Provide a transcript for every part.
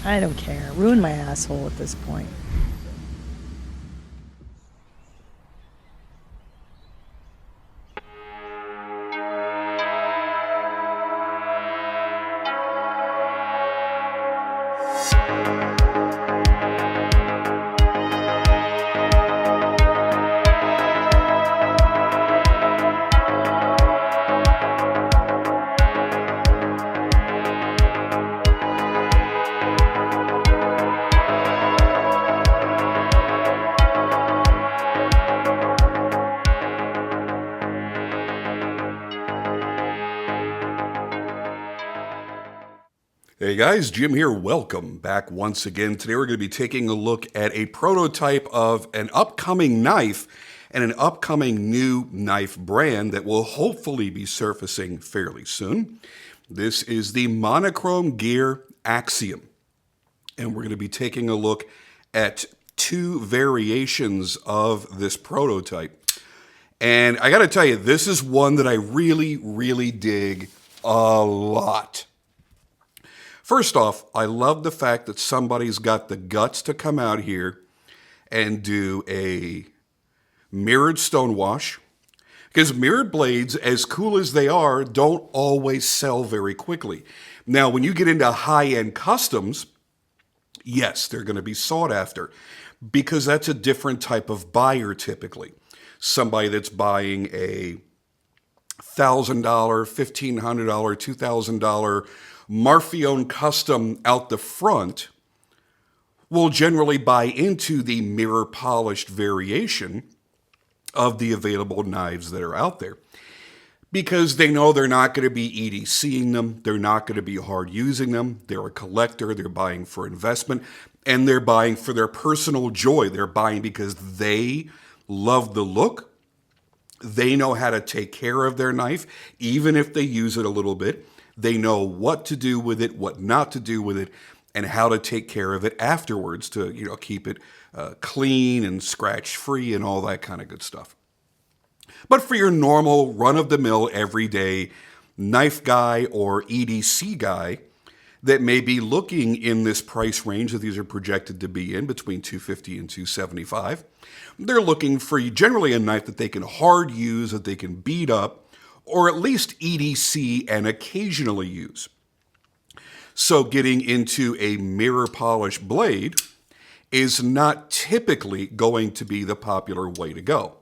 I don't care. Ruin my asshole at this point. Hey guys, Jim here. Welcome back once again. Today we're going to be taking a look at a prototype of an upcoming knife and an upcoming new knife brand that will hopefully be surfacing fairly soon. This is the Monochrome Gear Axiom. And we're going to be taking a look at two variations of this prototype. And I got to tell you, this is one that I really dig a lot. First off, I love the fact that somebody's got the guts to come out here and do a mirrored stonewash, because mirrored blades, as cool as they are, don't always sell very quickly. Now, when you get into high-end customs, yes, they're going to be sought after, because that's a different type of buyer typically. Somebody that's buying a $1,000, $1,500, $2,000 Marfione custom out the front will generally buy into the mirror polished variation of the available knives that are out there, because they know they're not going to be EDCing them, they're not going to be hard using them, they're a collector, they're buying for investment, and they're buying for their personal joy. They're buying because they love the look, they know how to take care of their knife, even if they use it a little bit. They know what to do with it, what not to do with it, and how to take care of it afterwards to, keep it clean and scratch-free and all that kind of good stuff. But for your normal, run-of-the-mill, everyday knife guy or EDC guy that may be looking in this price range that these are projected to be in, between $250 and $275, they're looking for generally a knife that they can hard use, that they can beat up, or at least EDC and occasionally use. So getting into a mirror polish blade is not typically going to be the popular way to go.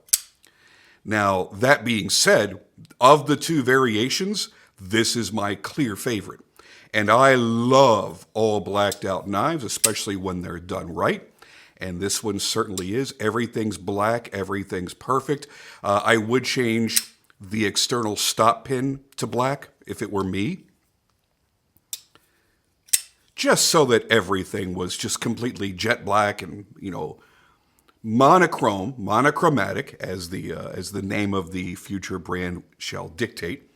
Now, that being said, of the two variations, this is my clear favorite. And I love all blacked out knives, especially when they're done right. And this one certainly is. Everything's black, everything's perfect. I would change the external stop pin to black if it were me, just so that everything was just completely jet black and, monochromatic, as the name of the future brand shall dictate.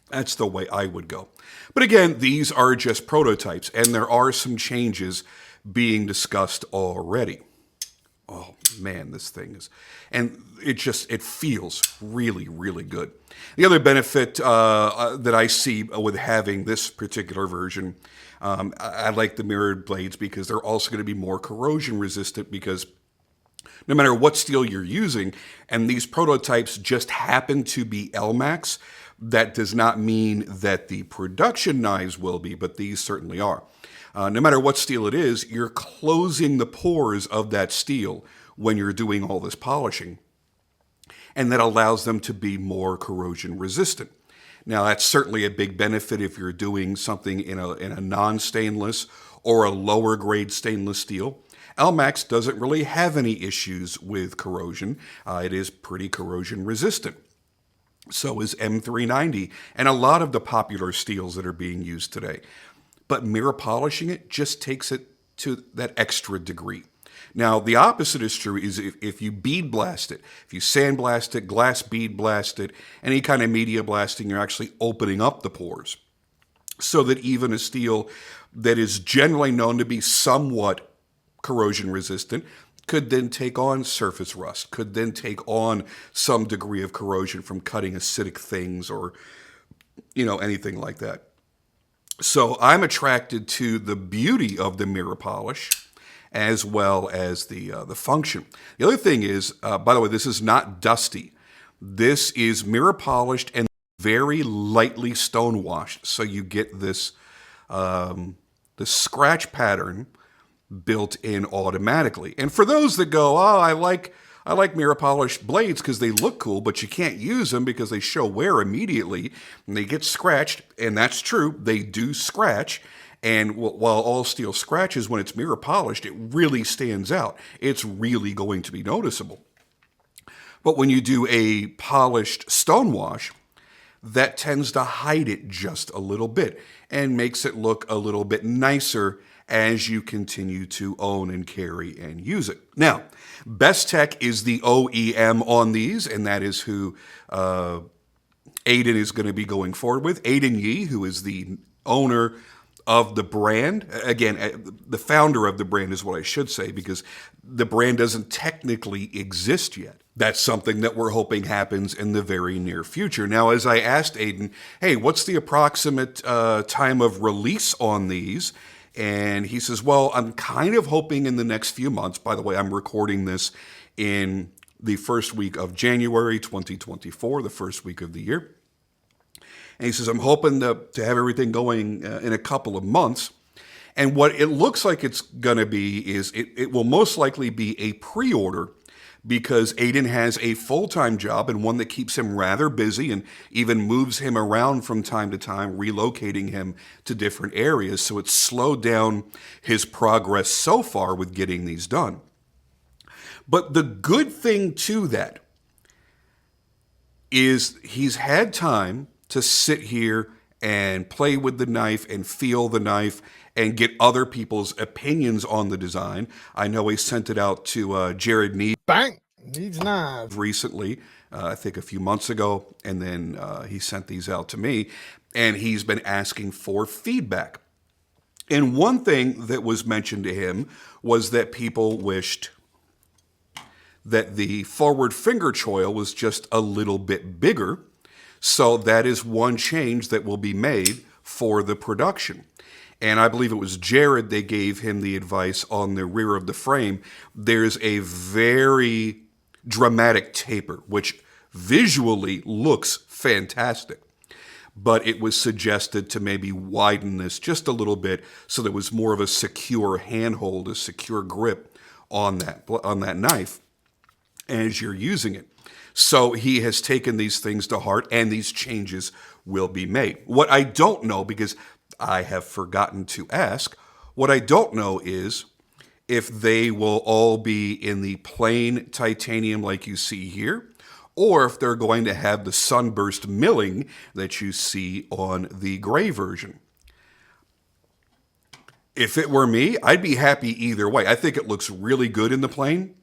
That's the way I would go. But again, these are just prototypes, and there are some changes being discussed already. Oh man, this thing is, and it feels really good. The other benefit that I see with having this particular version, I like the mirrored blades because they're also going to be more corrosion resistant, because no matter what steel you're using, and these prototypes just happen to be LMAX, that does not mean that the production knives will be, but these certainly are. No matter what steel it is, you're closing the pores of that steel when you're doing all this polishing, and that allows them to be more corrosion resistant. Now, that's certainly a big benefit if you're doing something in a non-stainless or a lower grade stainless steel. LMAX doesn't really have any issues with corrosion. It is pretty corrosion resistant. So is M390 and a lot of the popular steels that are being used today. But mirror polishing it just takes it to that extra degree. Now, the opposite is true, is if you bead blast it, if you sandblast it, glass bead blast it, any kind of media blasting, you're actually opening up the pores. So that even a steel that is generally known to be somewhat corrosion resistant could then take on surface rust, could then take on some degree of corrosion from cutting acidic things or, anything like that. So I'm attracted to the beauty of the mirror polish as well as the function. The other thing is, by the way, this is not dusty. This is mirror polished and very lightly stone washed. So you get this the scratch pattern built in automatically. And for those that go, oh, I like mirror polished blades because they look cool, but you can't use them because they show wear immediately and they get scratched. And that's true, they do scratch. And while all steel scratches when it's mirror polished, it really stands out. It's really going to be noticeable. But when you do a polished stone wash, that tends to hide it just a little bit and makes it look a little bit nicer as you continue to own and carry and use it. Now, Best Tech is the OEM on these, and that is who Aiden is going to be going forward with. Aiden Yee, who is the owner of the brand. Again, the founder of the brand is what I should say, because the brand doesn't technically exist yet. That's something that we're hoping happens in the very near future. Now, as I asked Aiden, hey, what's the approximate time of release on these? And he says, well, I'm kind of hoping in the next few months. By the way, I'm recording this in the first week of January 2024, the first week of the year. And he says, I'm hoping to have everything going in a couple of months. And what it looks like it's going to be is it will most likely be a pre-order, because Aiden has a full-time job and one that keeps him rather busy and even moves him around from time to time, relocating him to different areas. So it's slowed down his progress so far with getting these done. But the good thing to that is he's had time to sit here and play with the knife and feel the knife and get other people's opinions on the design. I know he sent it out to Jared Needs. Bang! Needs knives. Recently, I think a few months ago, and then he sent these out to me, and he's been asking for feedback. And one thing that was mentioned to him was that people wished that the forward finger choil was just a little bit bigger. So that is one change that will be made for the production. And I believe it was Jared, they gave him the advice on the rear of the frame. There's a very dramatic taper, which visually looks fantastic. But it was suggested to maybe widen this just a little bit so there was more of a secure handhold, a secure grip on that knife as you're using it. So he has taken these things to heart, and these changes will be made. What I don't know, because I have forgotten to ask, what I don't know is if they will all be in the plain titanium like you see here, or if they're going to have the sunburst milling that you see on the gray version. If it were me, I'd be happy either way. I think it looks really good in the plain.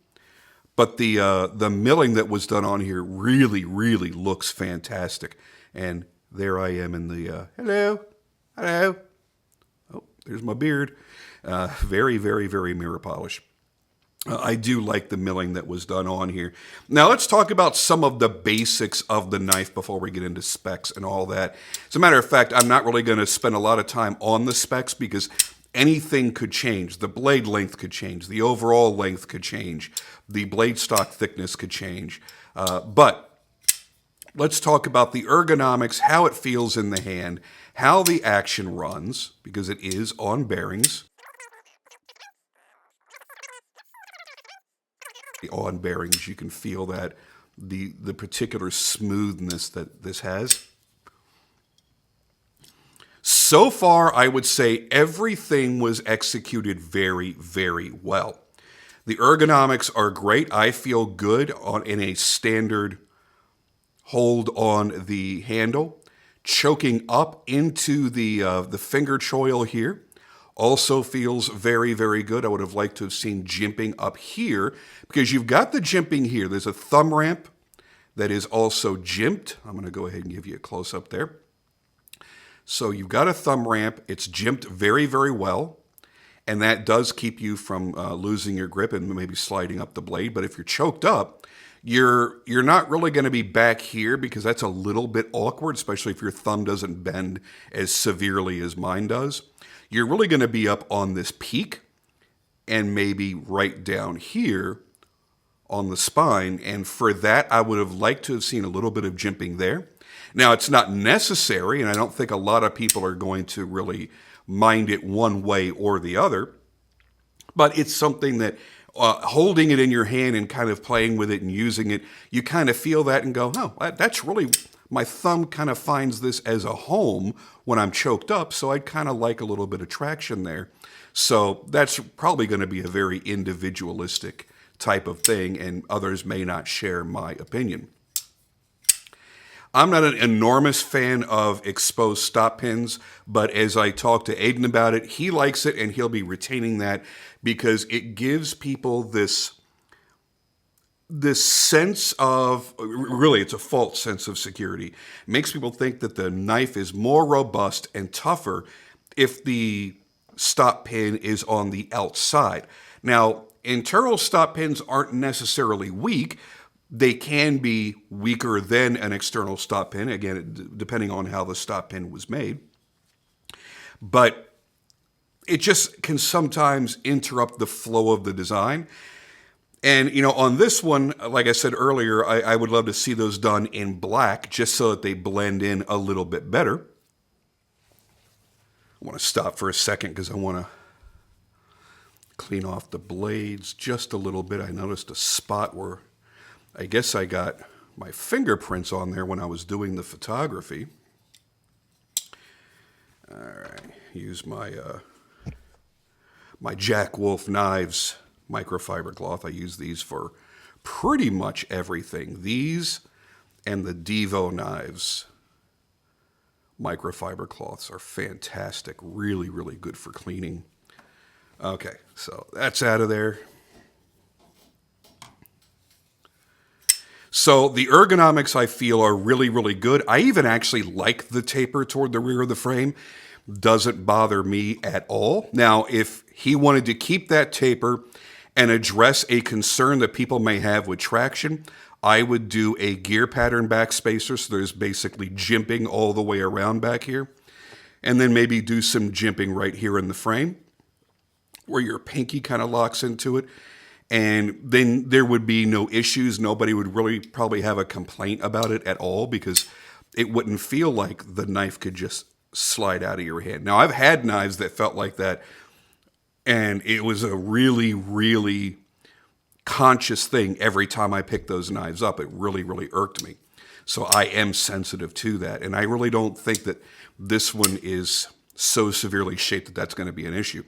But the milling that was done on here really, really looks fantastic. And there I am in the, hello. Oh, there's my beard. Very, very, very mirror polish. I do like the milling that was done on here. Now let's talk about some of the basics of the knife before we get into specs and all that. As a matter of fact, I'm not really going to spend a lot of time on the specs because anything could change. The blade length could change. The overall length could change. The blade stock thickness could change. But let's talk about the ergonomics, how it feels in the hand, how the action runs, because it is on bearings. On bearings, you can feel that the particular smoothness that this has. So far, I would say everything was executed very, very well. The ergonomics are great. I feel good in a standard hold on the handle. Choking up into the finger choil here also feels very, very good. I would have liked to have seen jimping up here because you've got the jimping here. There's a thumb ramp that is also jimped. I'm going to go ahead and give you a close-up there. So you've got a thumb ramp. It's jimped very, very well. And that does keep you from losing your grip and maybe sliding up the blade. But if you're choked up, You're not really going to be back here because that's a little bit awkward, especially if your thumb doesn't bend as severely as mine does. You're really going to be up on this peak and maybe right down here on the spine. And for that, I would have liked to have seen a little bit of jimping there. Now, it's not necessary, and I don't think a lot of people are going to really mind it one way or the other. But it's something that holding it in your hand and kind of playing with it and using it, you kind of feel that and go, oh, that's really, my thumb kind of finds this as a home when I'm choked up, so I'd kind of like a little bit of traction there. So that's probably going to be a very individualistic type of thing, and others may not share my opinion. I'm not an enormous fan of exposed stop pins, but as I talk to Aiden about it, he likes it and he'll be retaining that because it gives people this sense of, really it's a false sense of security. It makes people think that the knife is more robust and tougher if the stop pin is on the outside. Now, internal stop pins aren't necessarily weak. They can be weaker than an external stop pin, again, depending on how the stop pin was made. But it just can sometimes interrupt the flow of the design. And, you know, on this one, like I said earlier, I would love to see those done in black just so that they blend in a little bit better. I want to stop for a second because I want to clean off the blades just a little bit. I noticed a spot where I guess I got my fingerprints on there when I was doing the photography. All right, use my my Jack Wolf Knives microfiber cloth. I use these for pretty much everything. These and the Devo knives microfiber cloths are fantastic. Really, really good for cleaning. Okay, so that's out of there. So the ergonomics, I feel, are really, really good. I even actually like the taper toward the rear of the frame. Doesn't bother me at all. Now, if he wanted to keep that taper and address a concern that people may have with traction, I would do a gear pattern backspacer, so there's basically jimping all the way around back here. And then maybe do some jimping right here in the frame, where your pinky kind of locks into it. And then there would be no issues. Nobody would really probably have a complaint about it at all because it wouldn't feel like the knife could just slide out of your hand. Now, I've had knives that felt like that, and it was a really, really conscious thing every time I picked those knives up. It really, really irked me. So I am sensitive to that. And I really don't think that this one is so severely shaped that that's going to be an issue.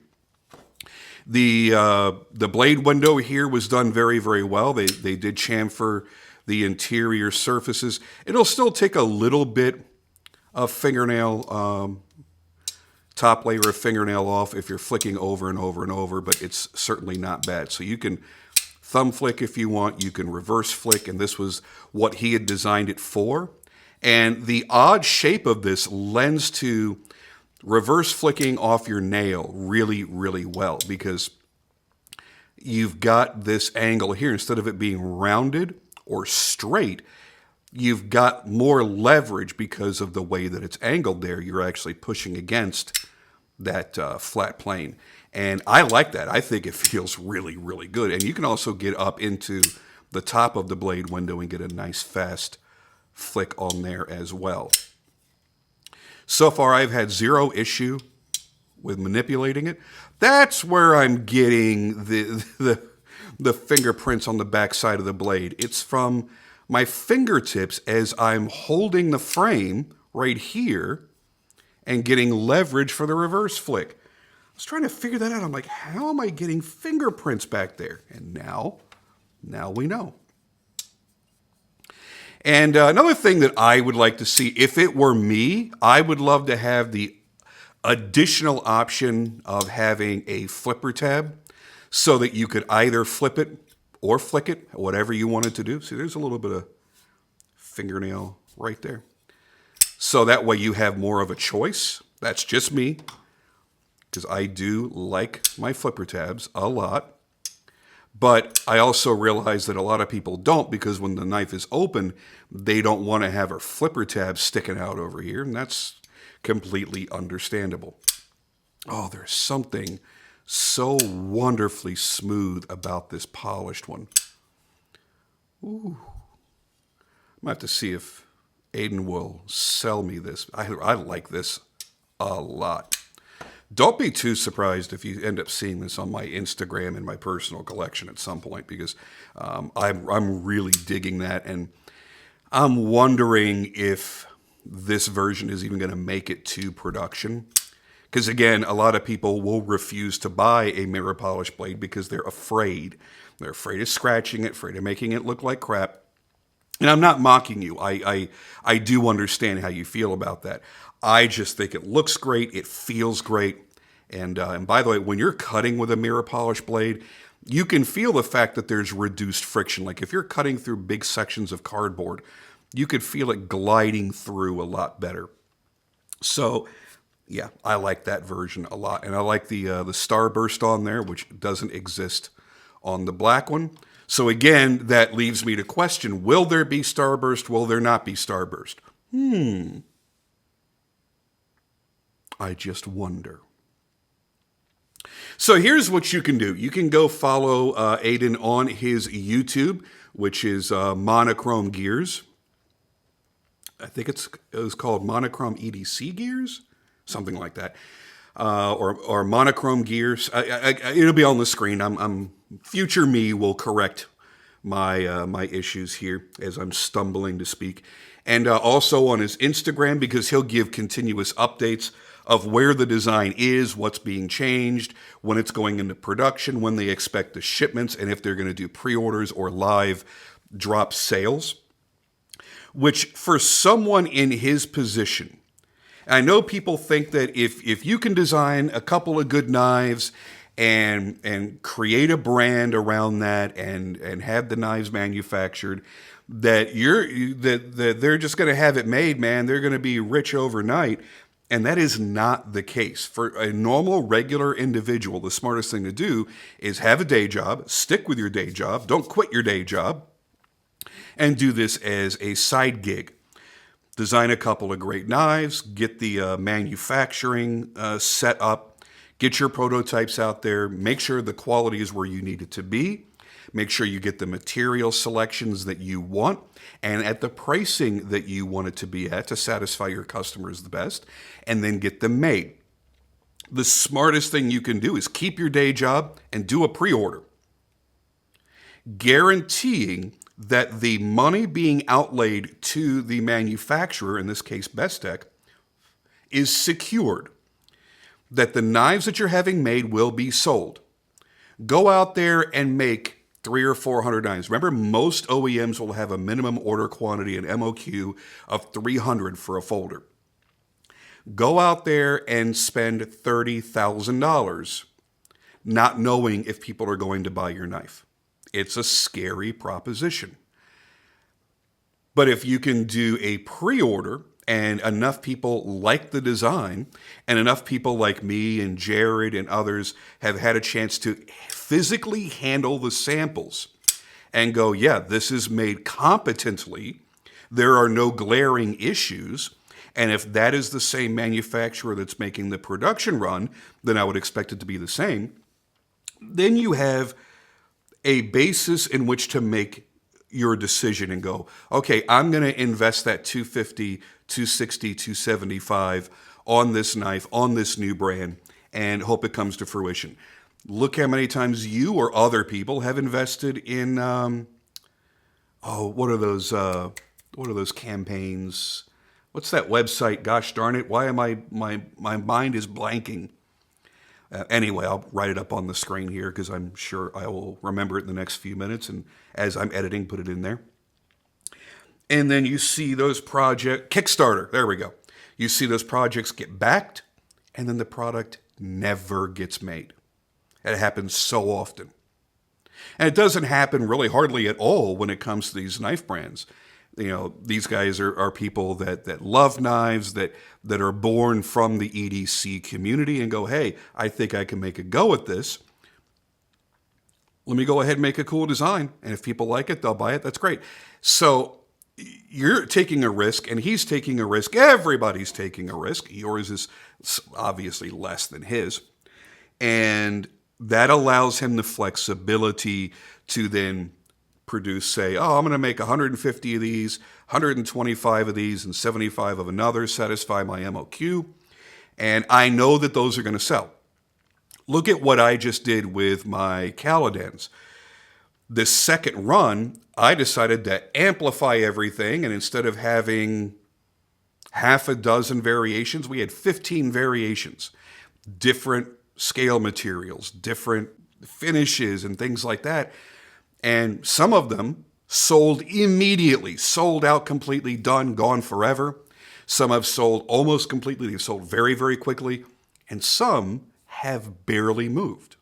The blade window here was done very, very well. They did chamfer the interior surfaces. It'll still take a little bit of fingernail, top layer of fingernail off if you're flicking over and over and over, but it's certainly not bad. So you can thumb flick if you want, you can reverse flick, and this was what he had designed it for. And the odd shape of this lends to reverse flicking off your nail really, really well because you've got this angle here. Instead of it being rounded or straight, you've got more leverage because of the way that it's angled there. You're actually pushing against that flat plane. And I like that. I think it feels really, really good. And you can also get up into the top of the blade window and get a nice fast flick on there as well. So far, I've had zero issue with manipulating it. That's where I'm getting the fingerprints on the back side of the blade. It's from my fingertips as I'm holding the frame right here and getting leverage for the reverse flick. I was trying to figure that out. I'm like, how am I getting fingerprints back there? And now we know. And another thing that I would like to see, if it were me, I would love to have the additional option of having a flipper tab so that you could either flip it or flick it, whatever you wanted to do. See, there's a little bit of fingernail right there. So that way you have more of a choice. That's just me, because I do like my flipper tabs a lot. But I also realize that a lot of people don't, because when the knife is open, they don't want to have a flipper tab sticking out over here, and that's completely understandable. Oh, there's something so wonderfully smooth about this polished one. Ooh. I'm going to have to see if Aiden will sell me this. I like this a lot. Don't be too surprised if you end up seeing this on my Instagram and my personal collection at some point, because I'm really digging that, and I'm wondering if this version is even going to make it to production. Because again, a lot of people will refuse to buy a mirror polish blade because they're afraid. They're afraid of scratching it, afraid of making it look like crap. And I'm not mocking you. I do understand how you feel about that. I just think it looks great. It feels great. And by the way, when you're cutting with a mirror polish blade, you can feel the fact that there's reduced friction. Like if you're cutting through big sections of cardboard, you could feel it gliding through a lot better. So yeah, I like that version a lot. And I like the starburst on there, which doesn't exist on the black one. So again, that leaves me to question, will there be starburst? Will there not be starburst? I just wonder. So here's what you can do. You can go follow Aiden on his YouTube, which is Monochrome Gears. I think it was called Monochrome EDC Gears, something like that, or Monochrome Gears. It'll be on the screen. Future me will correct my issues here as I'm stumbling to speak, and also on his Instagram, because he'll give continuous updates of where the design is, what's being changed, when it's going into production, when they expect the shipments, and if they're going to do pre-orders or live drop sales. Which, for someone in his position, I know people think that if you can design a couple of good knives and create a brand around that and have the knives manufactured, that that they're just going to have it made, man. They're going to be rich overnight. And that is not the case. For a normal, regular individual, the smartest thing to do is have a day job, stick with your day job, don't quit your day job, and do this as a side gig. Design a couple of great knives, get the manufacturing set up, get your prototypes out there, make sure the quality is where you need it to be, make sure you get the material selections that you want, and at the pricing that you want it to be at to satisfy your customers the best, and then get them made. The smartest thing you can do is keep your day job and do a pre-order, guaranteeing that the money being outlaid to the manufacturer, in this case Bestech, is secured, that the knives that you're having made will be sold. Go out there and make 300 or 400 knives. Remember, most OEMs will have a minimum order quantity, an MOQ, of 300 for a folder. Go out there and spend $30,000 not knowing if people are going to buy your knife. It's a scary proposition. But if you can do a pre-order and enough people like the design, and enough people like me and Jared and others have had a chance to physically handle the samples and go, yeah, this is made competently, there are no glaring issues, and if that is the same manufacturer that's making the production run, then I would expect it to be the same, then you have a basis in which to make your decision and go, okay, I'm going to invest that $250, $260, $275 on this knife, on this new brand, and hope it comes to fruition. Look how many times you or other people have invested in, what are those campaigns? What's that website? Gosh darn it! Why am my mind is blanking? Anyway, I'll write it up on the screen here because I'm sure I will remember it in the next few minutes, and as I'm editing, put it in there. And then you see those projects, Kickstarter, there we go. You see those projects get backed, and then the product never gets made. It happens so often. And it doesn't happen really hardly at all when it comes to these knife brands. You know, these guys are people that love knives, that are born from the EDC community and go, hey, I think I can make a go at this. let me go ahead and make a cool design. And if people like it, they'll buy it. That's great. So you're taking a risk and he's taking a risk. Everybody's taking a risk. Yours is obviously less than his. And that allows him the flexibility to then produce, say, oh, I'm going to make 150 of these, 125 of these, and 75 of another, satisfy my MOQ. And I know that those are going to sell. Look at what I just did with my Caladans. The second run, I decided to amplify everything, and instead of having half a dozen variations, we had 15 variations, different scale materials, different finishes, and things like that. And some of them sold immediately, sold out completely, done, gone forever. Some have sold almost completely. They've sold very, very quickly. And some have barely moved.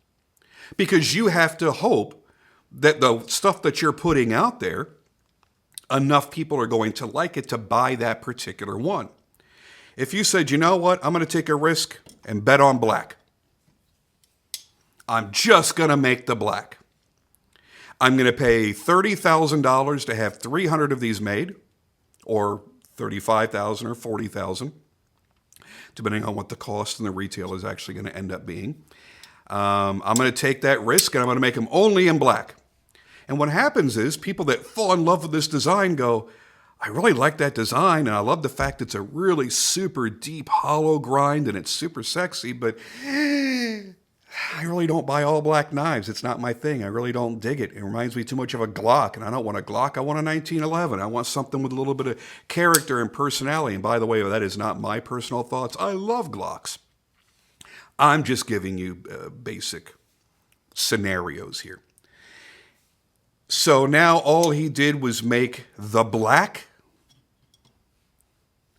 Because you have to hope that the stuff that you're putting out there, enough people are going to like it to buy that particular one. If you said, you know what, I'm going to take a risk and bet on black. I'm just going to make the black. I'm going to pay $30,000 to have 300 of these made, or $35,000 or $40,000, depending on what the cost and the retail is actually going to end up being. I'm going to take that risk and I'm going to make them only in black. And what happens is people that fall in love with this design go, I really like that design and I love the fact it's a really super deep hollow grind and it's super sexy, but I really don't buy all black knives. It's not my thing. I really don't dig it. It reminds me too much of a Glock, and I don't want a Glock. I want a 1911. I want something with a little bit of character and personality. And by the way, that is not my personal thoughts. I love Glocks. I'm just giving you basic scenarios here. So now all he did was make the black,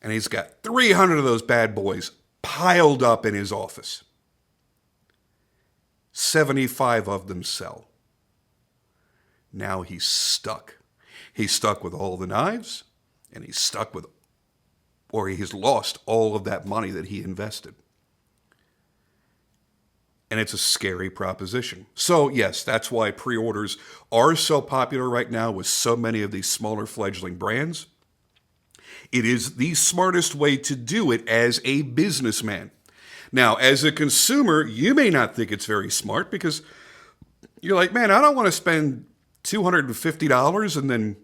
and he's got 300 of those bad boys piled up in his office. 75 of them sell. Now he's stuck. He's stuck with all the knives, and he's stuck with, or he has lost all of that money that he invested. And it's a scary proposition. So yes, that's why pre-orders are so popular right now with so many of these smaller fledgling brands. It is the smartest way to do it as a businessman. Now, as a consumer, you may not think it's very smart because you're like, man, I don't want to spend $250 and then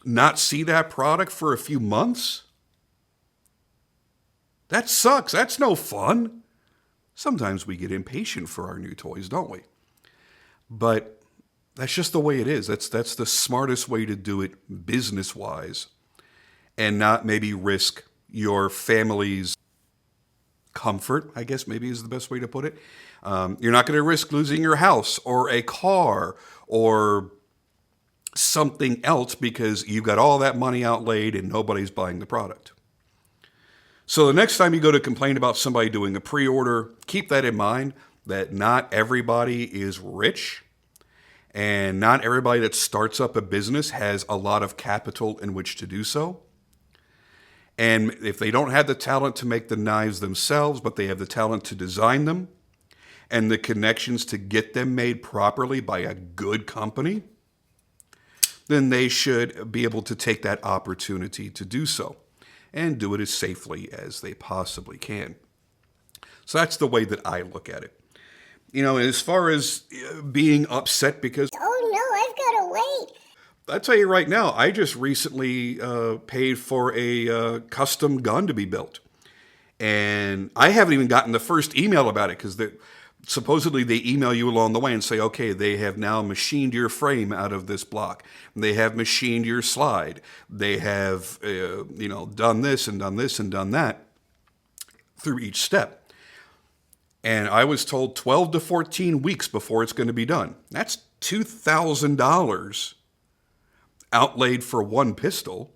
not see that product for a few months. That sucks. That's no fun. Sometimes we get impatient for our new toys, don't we? But that's just the way it is. That's the smartest way to do it business-wise and not maybe risk your family's comfort, I guess maybe is the best way to put it. You're not going to risk losing your house or a car or something else because you've got all that money outlaid and nobody's buying the product. So the next time you go to complain about somebody doing a pre-order, keep that in mind that not everybody is rich and not everybody that starts up a business has a lot of capital in which to do so. And if they don't have the talent to make the knives themselves, but they have the talent to design them and the connections to get them made properly by a good company, then they should be able to take that opportunity to do so and do it as safely as they possibly can. So that's the way that I look at it. You know, as far as being upset because, oh no, I've got to wait. I'll tell you right now, I just recently paid for a custom gun to be built. And I haven't even gotten the first email about it because supposedly they email you along the way and say, okay, they have now machined your frame out of this block. They have machined your slide. They have, done this and done this and done that through each step. And I was told 12 to 14 weeks before it's going to be done. That's $2,000 outlaid for one pistol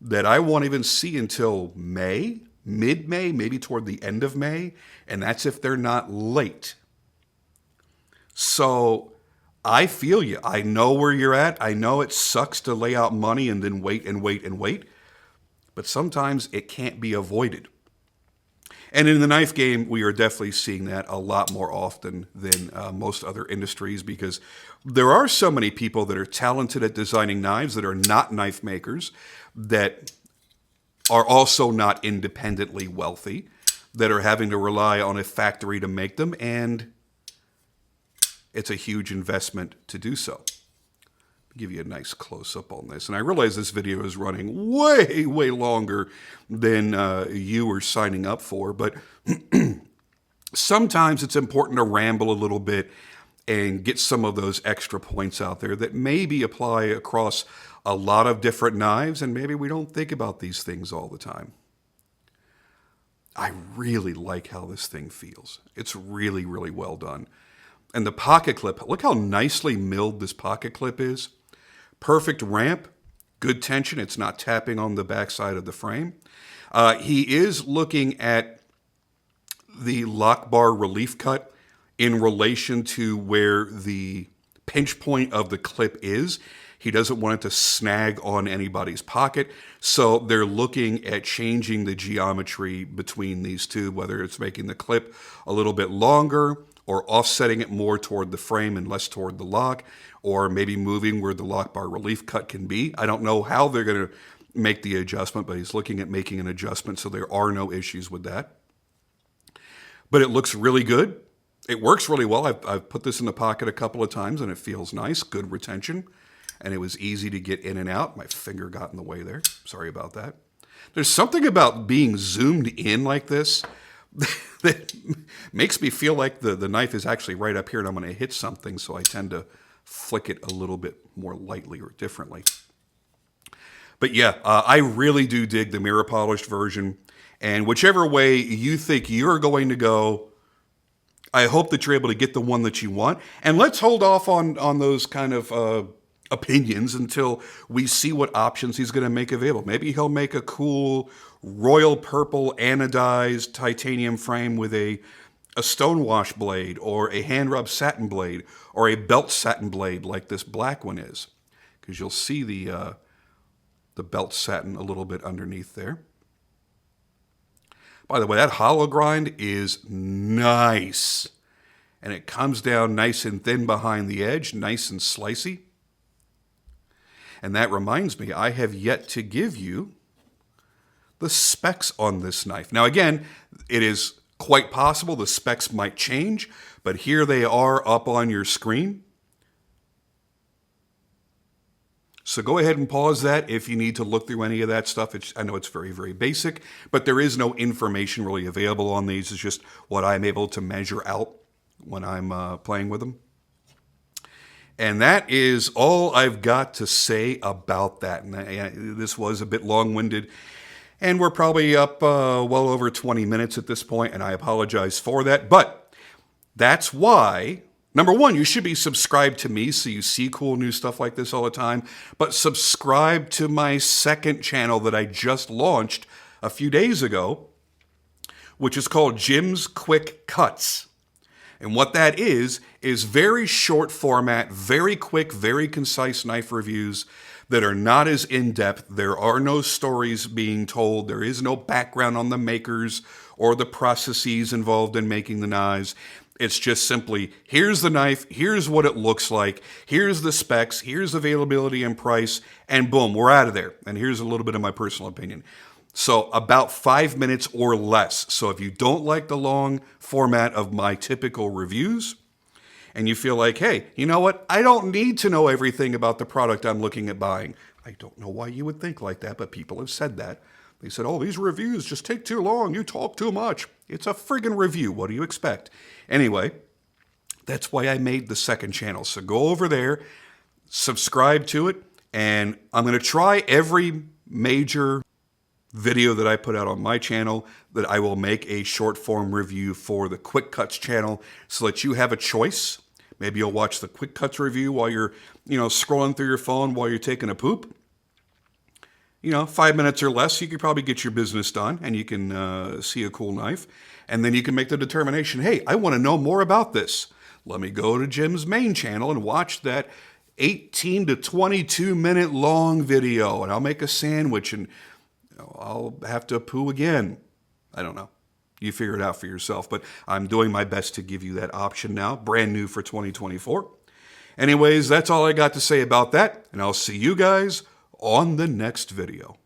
that I won't even see until May, mid-May, maybe toward the end of May, and that's if they're not late. So I feel you. I know where you're at. I know it sucks to lay out money and then wait and wait and wait, but sometimes it can't be avoided. And in the knife game, we are definitely seeing that a lot more often than most other industries, because there are so many people that are talented at designing knives that are not knife makers, that are also not independently wealthy, that are having to rely on a factory to make them, and it's a huge investment to do so. Give you a nice close-up on this. And I realize this video is running way, way longer than you were signing up for, but sometimes it's important to ramble a little bit and get some of those extra points out there that maybe apply across a lot of different knives, and maybe we don't think about these things all the time. I really like how this thing feels. It's really, really well done. And the pocket clip, look how nicely milled this pocket clip is. Perfect ramp, good tension. It's not tapping on the backside of the frame. He is looking at the lock bar relief cut in relation to where the pinch point of the clip is. He doesn't want it to snag on anybody's pocket. So they're looking at changing the geometry between these two, whether it's making the clip a little bit longer or offsetting it more toward the frame and less toward the lock, or maybe moving where the lock bar relief cut can be. I don't know how they're going to make the adjustment, but he's looking at making an adjustment, so there are no issues with that. But it looks really good. It works really well. I've put this in the pocket a couple of times, and it feels nice, good retention, and it was easy to get in and out. My finger got in the way there. Sorry about that. There's something about being zoomed in like this that makes me feel like the knife is actually right up here and I'm going to hit something, so I tend to flick it a little bit more lightly or differently. But yeah, I really do dig the mirror polished version, and whichever way you think you're going to go, I hope that you're able to get the one that you want. And let's hold off on those kind of opinions until we see what options he's going to make available. Maybe he'll make a cool royal purple anodized titanium frame with a stonewash blade, or a hand rub satin blade, or a belt satin blade like this black one is, because you'll see the belt satin a little bit underneath there. By the way, that hollow grind is nice, and it comes down nice and thin behind the edge, nice and slicey. And that reminds me, I have yet to give you the specs on this knife. Now again, it is quite possible the specs might change, but here they are up on your screen. So go ahead and pause that if you need to look through any of that stuff. I know it's very, very basic, but there is no information really available on these. It's just what I'm able to measure out when I'm playing with them. And that is all I've got to say about that. And this was a bit long-winded, and we're probably up well over 20 minutes at this point, and I apologize for that. But that's why, number one, you should be subscribed to me so you see cool new stuff like this all the time. But subscribe to my second channel that I just launched a few days ago, which is called Jim's Quick Cuts. And what that is very short format, very quick, very concise knife reviews that are not as in-depth. There are no stories being told. There is no background on the makers or the processes involved in making the knives. It's just simply, here's the knife, here's what it looks like, here's the specs, here's availability and price, and boom, we're out of there. And here's a little bit of my personal opinion. So about 5 minutes or less. So if you don't like the long format of my typical reviews, and you feel like, hey, you know what? I don't need to know everything about the product I'm looking at buying. I don't know why you would think like that, but people have said that. They said, oh, these reviews just take too long. You talk too much. It's a friggin' review. What do you expect? Anyway, that's why I made the second channel. So go over there, subscribe to it, and I'm going to try every major video that I put out on my channel that I will make a short form review for the Quick Cuts channel so that you have a choice. Maybe you'll watch the Quick Cuts review while you're, scrolling through your phone while you're taking a poop. 5 minutes or less, you could probably get your business done and you can see a cool knife. And then you can make the determination, hey, I want to know more about this. Let me go to Jim's main channel and watch that 18 to 22 minute long video, and I'll make a sandwich and I'll have to poo again. I don't know. you figure it out for yourself. But I'm doing my best to give you that option now, brand new for 2024. Anyways, that's all I got to say about that, and I'll see you guys on the next video.